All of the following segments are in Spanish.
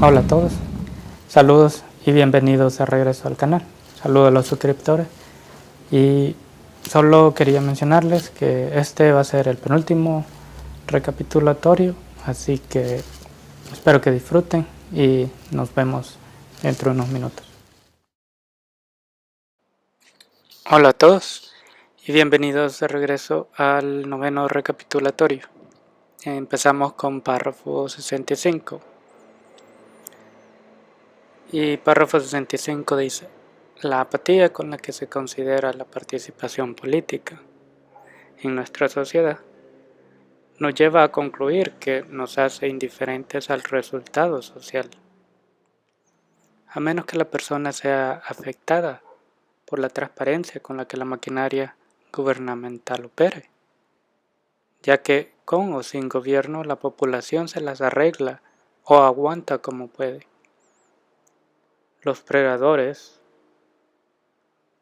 Hola a todos, saludos y bienvenidos de regreso al canal. Saludos a los suscriptores y solo quería mencionarles que este va a ser el penúltimo recapitulatorio, así que espero que disfruten y nos vemos dentro de unos minutos. Hola a todos y bienvenidos de regreso al noveno recapitulatorio. Empezamos con párrafo 65. Y párrafo 65 dice: la apatía con la que se considera la participación política en nuestra sociedad nos lleva a concluir que nos hace indiferentes al resultado social, a menos que la persona sea afectada por la transparencia con la que la maquinaria gubernamental opere, ya que con o sin gobierno la población se las arregla o aguanta como puede. Los predadores,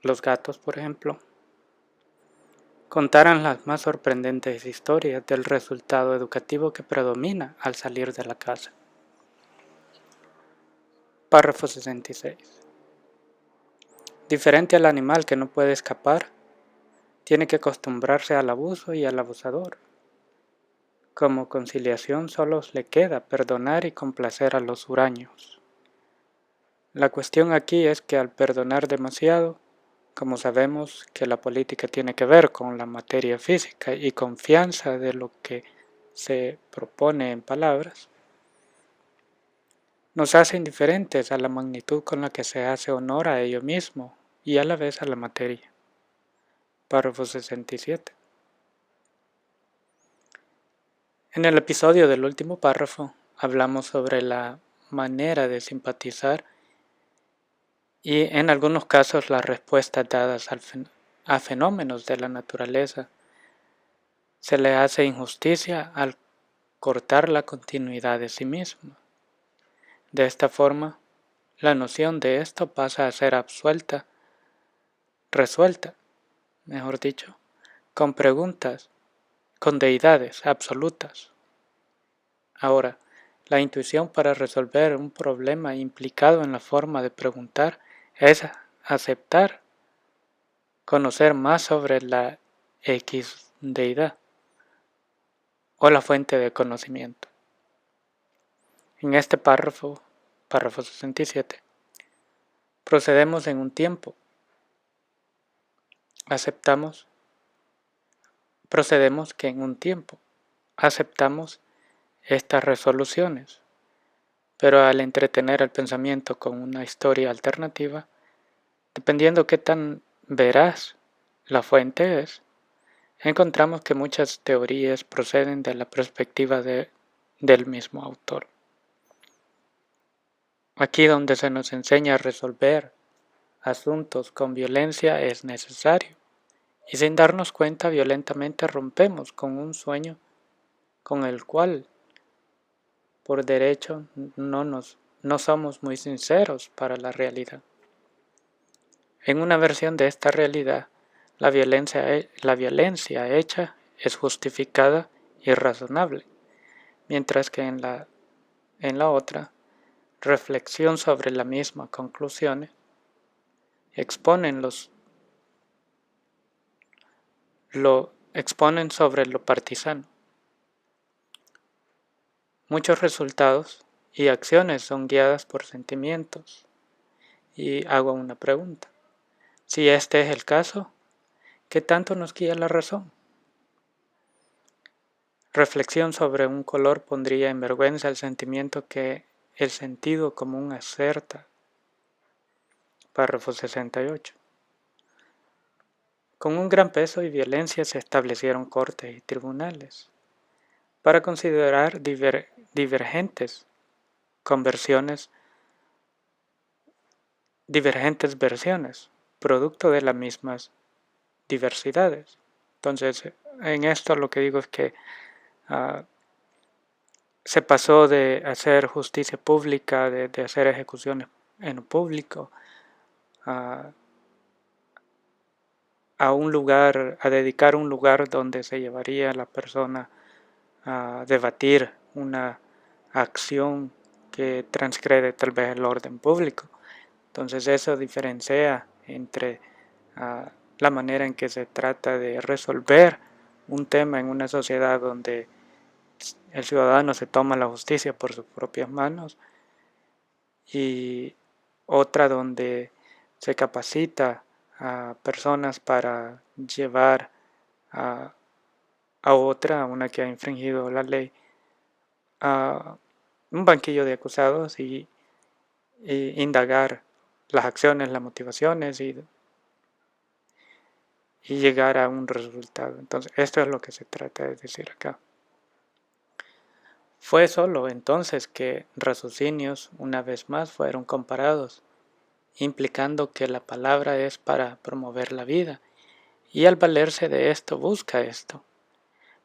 los gatos por ejemplo, contarán las más sorprendentes historias del resultado educativo que predomina al salir de la casa. Párrafo 66. Diferente al animal que no puede escapar, tiene que acostumbrarse al abuso y al abusador. Como conciliación solo le queda perdonar y complacer a los huraños. La cuestión aquí es que al perdonar demasiado, como sabemos que la política tiene que ver con la materia física y confianza de lo que se propone en palabras, nos hace indiferentes a la magnitud con la que se hace honor a ello mismo y a la vez a la materia. Párrafo 67. En el episodio del último párrafo hablamos sobre la manera de simpatizar y en algunos casos las respuestas dadas a fenómenos de la naturaleza. Se le hace injusticia al cortar la continuidad de sí mismo. De esta forma, la noción de esto pasa a ser resuelta, mejor dicho, con preguntas, con deidades absolutas. Ahora, la intuición para resolver un problema implicado en la forma de preguntar es aceptar, conocer más sobre la X deidad o la fuente de conocimiento. En este párrafo 67, procedemos en un tiempo. Procedemos que en un tiempo aceptamos estas resoluciones, pero al entretener el pensamiento con una historia alternativa, dependiendo qué tan veraz la fuente es, encontramos que muchas teorías proceden de la perspectiva del mismo autor. Aquí donde se nos enseña a resolver asuntos con violencia es necesario, y sin darnos cuenta violentamente rompemos con un sueño con el cual, por derecho, no somos muy sinceros para la realidad. En una versión de esta realidad, la violencia hecha es justificada y razonable, mientras que en la otra, reflexión sobre la misma conclusiones, exponen sobre lo partisano. Muchos resultados y acciones son guiadas por sentimientos. Y hago una pregunta. Si este es el caso, ¿qué tanto nos guía la razón? Reflexión sobre un color pondría en vergüenza el sentimiento que el sentido común acerta. Párrafo 68. Con un gran peso y violencia se establecieron cortes y tribunales para considerar divergentes versiones, producto de las mismas diversidades. Entonces, en esto lo que digo es que se pasó de hacer justicia pública, de hacer ejecuciones en público, a dedicar un lugar donde se llevaría a la persona a debatir una acción que transgrede tal vez el orden público. Entonces eso diferencia entre la manera en que se trata de resolver un tema en una sociedad donde el ciudadano se toma la justicia por sus propias manos y otra donde se capacita a personas para llevar a otra, a una que ha infringido la ley, a un banquillo de acusados y indagar las acciones, las motivaciones y llegar a un resultado. Entonces, esto es lo que se trata de decir acá. Fue solo entonces que raciocinios, una vez más, fueron comparados, implicando que la palabra es para promover la vida, y al valerse de esto busca esto.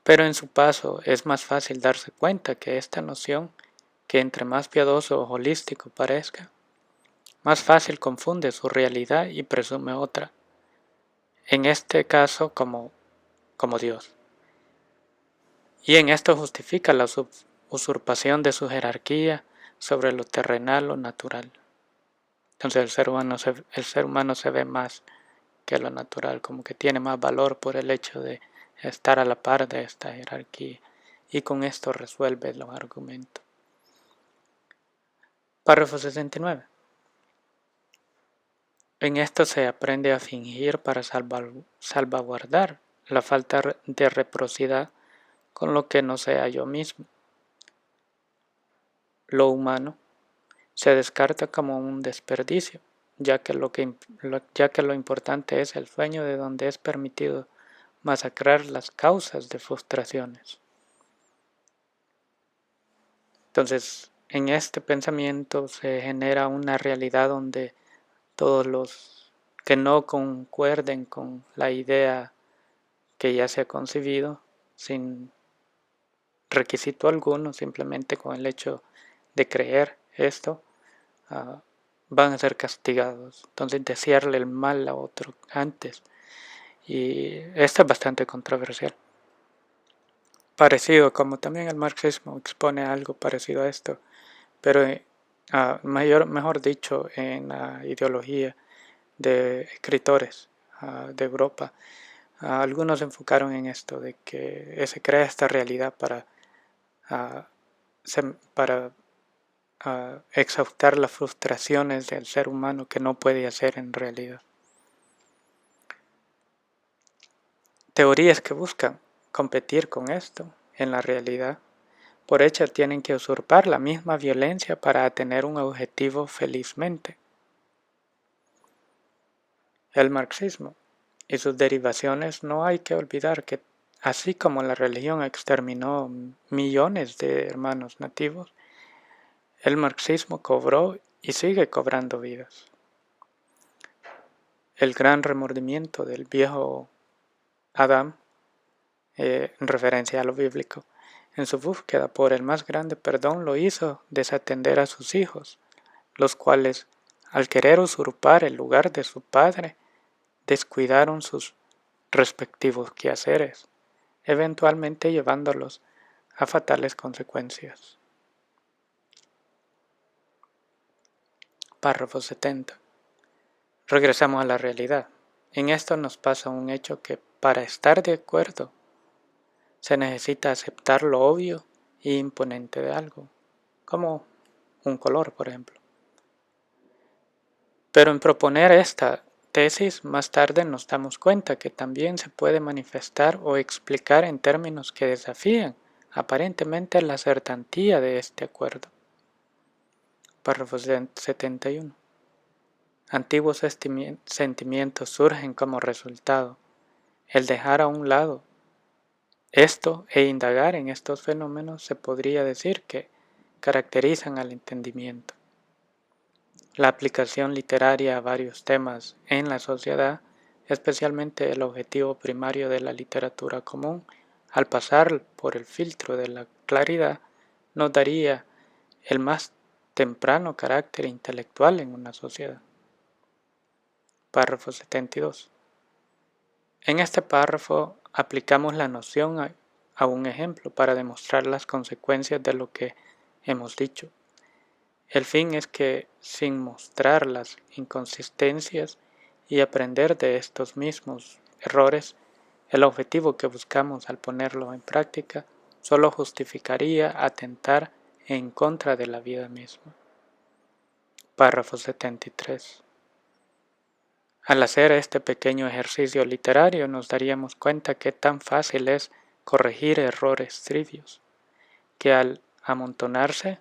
Pero en su paso es más fácil darse cuenta que esta noción, que entre más piadoso o holístico parezca, más fácil confunde su realidad y presume otra, en este caso como Dios. Y en esto justifica la usurpación de su jerarquía sobre lo terrenal o natural. Entonces el ser humano se ve más que lo natural, como que tiene más valor por el hecho de estar a la par de esta jerarquía. Y con esto resuelve los argumentos. Párrafo 69. En esto se aprende a fingir para salvaguardar la falta de reciprocidad con lo que no sea yo mismo. Lo humano se descarta como un desperdicio, ya que lo importante es el sueño de donde es permitido masacrar las causas de frustraciones. Entonces, en este pensamiento se genera una realidad donde todos los que no concuerden con la idea que ya se ha concebido, sin requisito alguno, simplemente con el hecho de creer esto, van a ser castigados. Entonces, desearle el mal a otro antes. Y esto es bastante controversial. Parecido, como también el marxismo expone algo parecido a esto, pero mejor dicho, en la ideología de escritores de Europa, algunos se enfocaron en esto, de que se crea esta realidad para exhaustar las frustraciones del ser humano que no puede hacer en realidad. Teorías que buscan competir con esto en la realidad, por hecho tienen que usurpar la misma violencia para tener un objetivo felizmente. El marxismo y sus derivaciones, no hay que olvidar que así como la religión exterminó millones de hermanos nativos, el marxismo cobró y sigue cobrando vidas. El gran remordimiento del viejo Adán, en referencia a lo bíblico, en su búsqueda por el más grande perdón lo hizo desatender a sus hijos, los cuales, al querer usurpar el lugar de su padre, descuidaron sus respectivos quehaceres, eventualmente llevándolos a fatales consecuencias. Párrafo 70. Regresamos a la realidad. En esto nos pasa un hecho que para estar de acuerdo se necesita aceptar lo obvio e imponente de algo, como un color, por ejemplo. Pero en proponer esta tesis, más tarde nos damos cuenta que también se puede manifestar o explicar en términos que desafían aparentemente la certantía de este acuerdo. Párrafo 71. Antiguos sentimientos surgen como resultado. El dejar a un lado esto e indagar en estos fenómenos se podría decir que caracterizan al entendimiento. La aplicación literaria a varios temas en la sociedad, especialmente el objetivo primario de la literatura común, al pasar por el filtro de la claridad, nos daría el más temprano carácter intelectual en una sociedad. Párrafo 72. En este párrafo aplicamos la noción a un ejemplo para demostrar las consecuencias de lo que hemos dicho. El fin es que, sin mostrar las inconsistencias y aprender de estos mismos errores, el objetivo que buscamos al ponerlo en práctica solo justificaría atentar en contra de la vida misma. Párrafo 73. Al hacer este pequeño ejercicio literario nos daríamos cuenta que tan fácil es corregir errores trivios, que al amontonarse,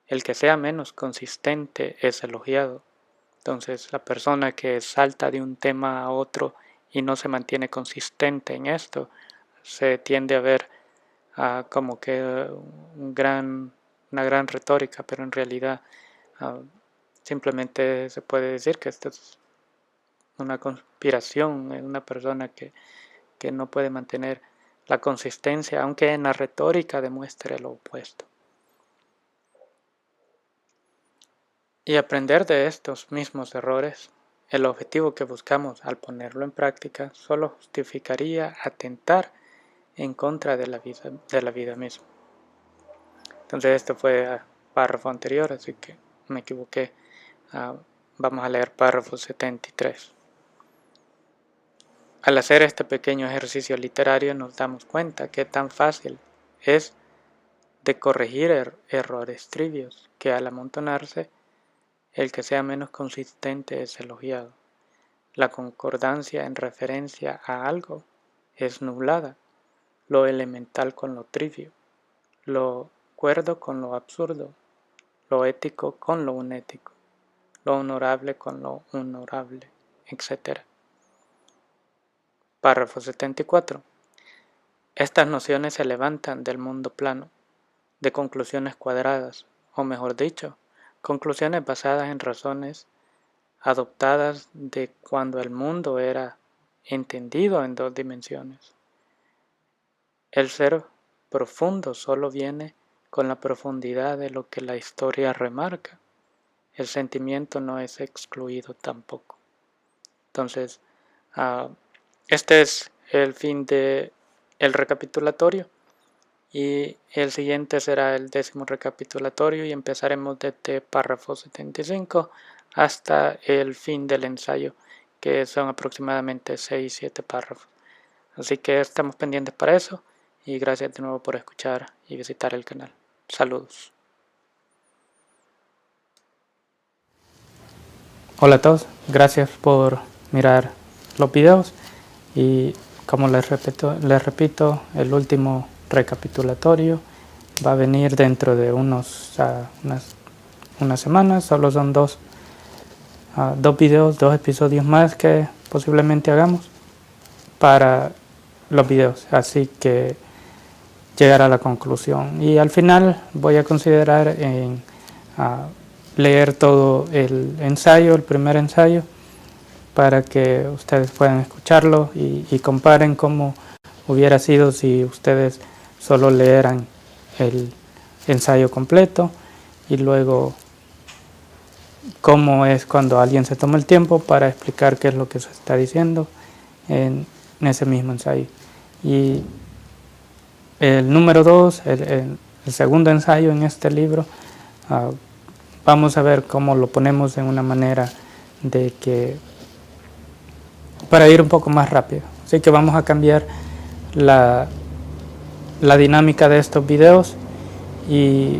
el que sea menos consistente es elogiado. Entonces, la persona que salta de un tema a otro y no se mantiene consistente en esto, se tiende a ver como que una gran retórica, pero en realidad simplemente se puede decir que esto es una conspiración, una persona que no puede mantener la consistencia, aunque en la retórica demuestre lo opuesto. Y aprender de estos mismos errores, el objetivo que buscamos al ponerlo en práctica solo justificaría atentar en contra de la vida misma. Entonces este fue el párrafo anterior, así que me equivoqué. Vamos a leer párrafo 73. Al hacer este pequeño ejercicio literario nos damos cuenta que tan fácil es de corregir errores trivios, que al amontonarse, el que sea menos consistente es elogiado. La concordancia en referencia a algo es nublada, lo elemental con lo trivio, lo cuerdo con lo absurdo, lo ético con lo unético, lo honorable con lo honorable, etc. Párrafo 74. Estas nociones se levantan del mundo plano, de conclusiones cuadradas, o mejor dicho, conclusiones basadas en razones adoptadas de cuando el mundo era entendido en dos dimensiones. El ser profundo solo viene con la profundidad de lo que la historia remarca. El sentimiento no es excluido tampoco. Entonces, este es el fin del recapitulatorio. Y el siguiente será el 10º recapitulatorio y empezaremos desde párrafo 75 hasta el fin del ensayo, que son aproximadamente 6-7 párrafos. Así que estamos pendientes para eso y gracias de nuevo por escuchar y visitar el canal. Saludos. Hola a todos, gracias por mirar los videos y como les repito, el último recapitulatorio va a venir dentro de unas semanas. Solo son dos videos, 2 episodios más que posiblemente hagamos para los videos, así que llegar a la conclusión y al final voy a considerar en leer todo el ensayo, el primer ensayo, para que ustedes puedan escucharlo y comparen cómo hubiera sido si ustedes solo leeran el ensayo completo y luego cómo es cuando alguien se toma el tiempo para explicar qué es lo que se está diciendo en ese mismo ensayo. Y el número 2, el segundo ensayo en este libro, vamos a ver cómo lo ponemos en una manera de que para ir un poco más rápido. Así que vamos a cambiar la dinámica de estos videos y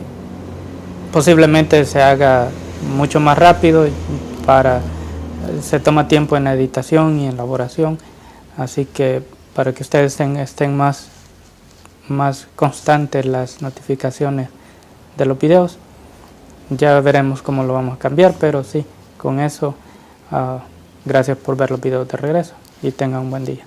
posiblemente se haga mucho más rápido se toma tiempo en la editación y en elaboración, así que para que ustedes estén más constantes las notificaciones de los videos, ya veremos cómo lo vamos a cambiar, pero sí, con eso gracias por ver los videos de regreso y tengan un buen día.